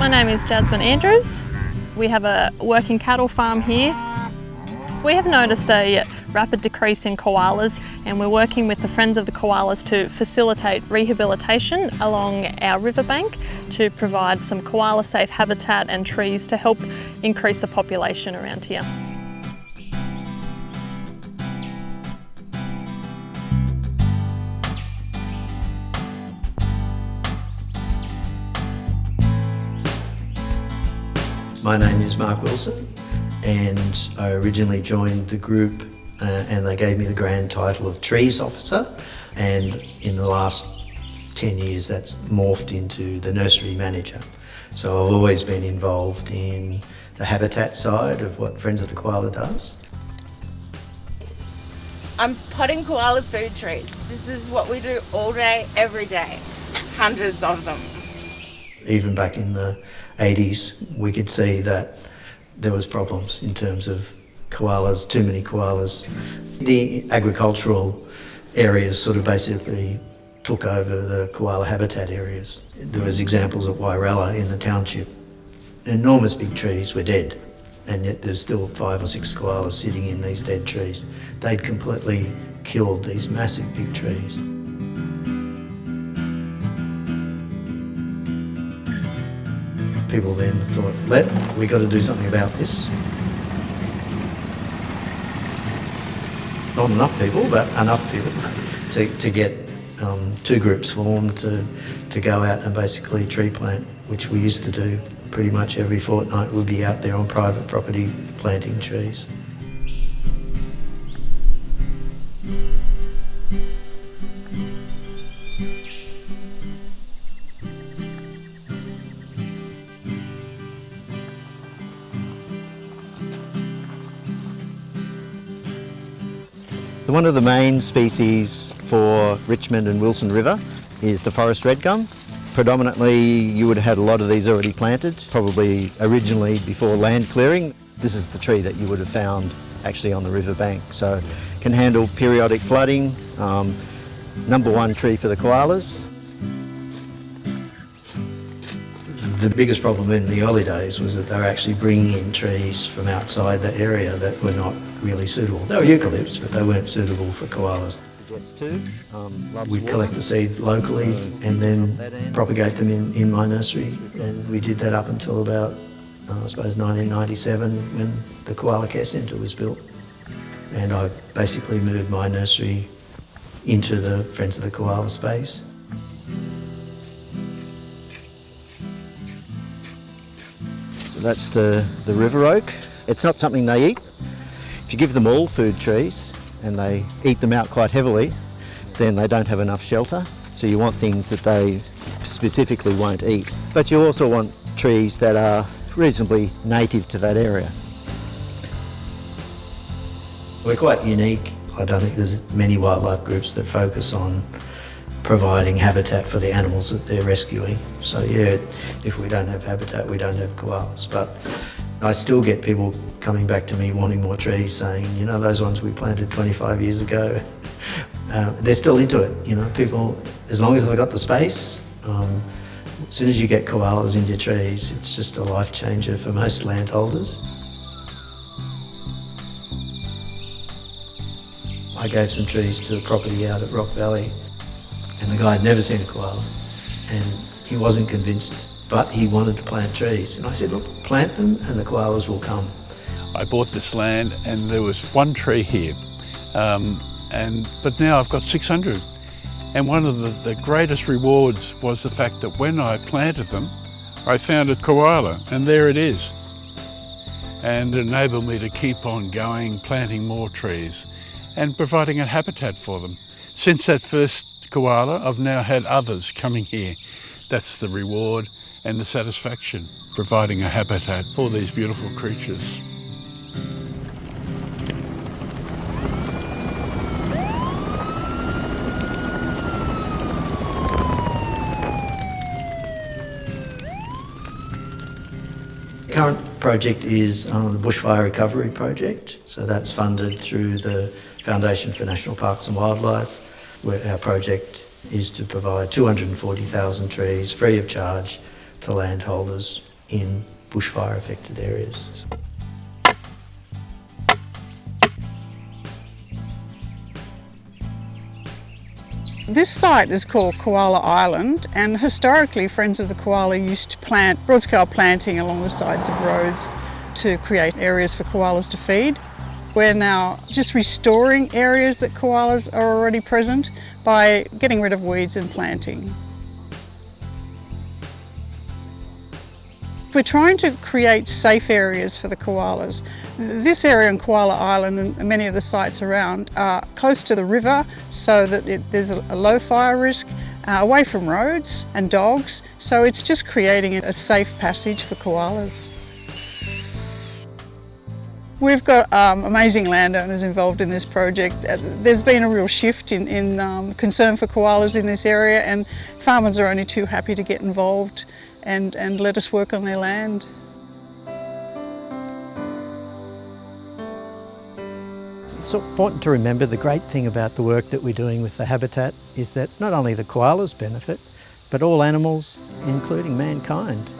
My name is Jasmine Andrews. We have a working cattle farm here. We have noticed a rapid decrease in koalas, and we're working with the Friends of the Koalas to facilitate rehabilitation along our riverbank to provide some koala safe habitat and trees to help increase the population around here. My name is Mark Wilson, and I originally joined the group and they gave me the grand title of Trees Officer, and in the last 10 years that's morphed into the Nursery Manager. So I've always been involved in the habitat side of what Friends of the Koala does. I'm potting koala food trees. This is what we do all day, every day. Hundreds of them. Even back in the 80s, we could see that there was problems in terms of koalas, too many koalas. The agricultural areas sort of basically took over the koala habitat areas. There was examples of Wairala in the township. Enormous big trees were dead, and yet there's still 5 or 6 koalas sitting in these dead trees. They'd completely killed these massive big trees. People then thought, we got to do something about this. Not enough people, but enough people to get 2 groups formed to go out and basically tree plant, which we used to do pretty much every fortnight. We'd be out there on private property planting trees. One of the main species for Richmond and Wilson River is the forest red gum. Predominantly you would have had a lot of these already planted, probably originally before land clearing. This is the tree that you would have found actually on the river bank, so can handle periodic flooding. #1 tree for the koalas. The biggest problem in the early days was that they were actually bringing in trees from outside the area that were not really suitable. They were eucalypts, but they weren't suitable for koalas. We collect the seed locally and then propagate them in my nursery, and we did that up until about, I suppose, 1997 when the Koala Care Centre was built. And I basically moved my nursery into the Friends of the Koala space. So that's the river oak. It's not something they eat. If you give them all food trees and they eat them out quite heavily, then they don't have enough shelter. So you want things that they specifically won't eat. But you also want trees that are reasonably native to that area. We're quite unique. I don't think there's many wildlife groups that focus on providing habitat for the animals that they're rescuing. So yeah, if we don't have habitat, we don't have koalas. But I still get people coming back to me wanting more trees, saying, you know, those ones we planted 25 years ago, they're still into it. You know, people, as long as they've got the space, as soon as you get koalas into trees, it's just a life changer for most landholders. I gave some trees to a property out at Rock Valley, and the guy had never seen a koala, and he wasn't convinced, but he wanted to plant trees. And I said, look, plant them and the koalas will come. I bought this land and there was 1 tree here, but now I've got 600. And one of the greatest rewards was the fact that when I planted them, I found a koala, and there it is. And it enabled me to keep on going, planting more trees and providing a habitat for them. Since that first koala, I've now had others coming here. That's the reward and the satisfaction, providing a habitat for these beautiful creatures. The current project is the bushfire recovery project. So that's funded through the Foundation for National Parks and Wildlife, where our project is to provide 240,000 trees free of charge to landholders in bushfire affected areas. This site is called Koala Island, and historically Friends of the Koala used to plant broad-scale planting along the sides of roads to create areas for koalas to feed. We're now just restoring areas that koalas are already present by getting rid of weeds and planting. We're trying to create safe areas for the koalas. This area on Koala Island and many of the sites around are close to the river so that there's a low fire risk, away from roads and dogs, so it's just creating a safe passage for koalas. We've got amazing landowners involved in this project. There's been a real shift in concern for koalas in this area, and farmers are only too happy to get involved and let us work on their land. It's important to remember the great thing about the work that we're doing with the habitat is that not only the koalas benefit, but all animals, including mankind.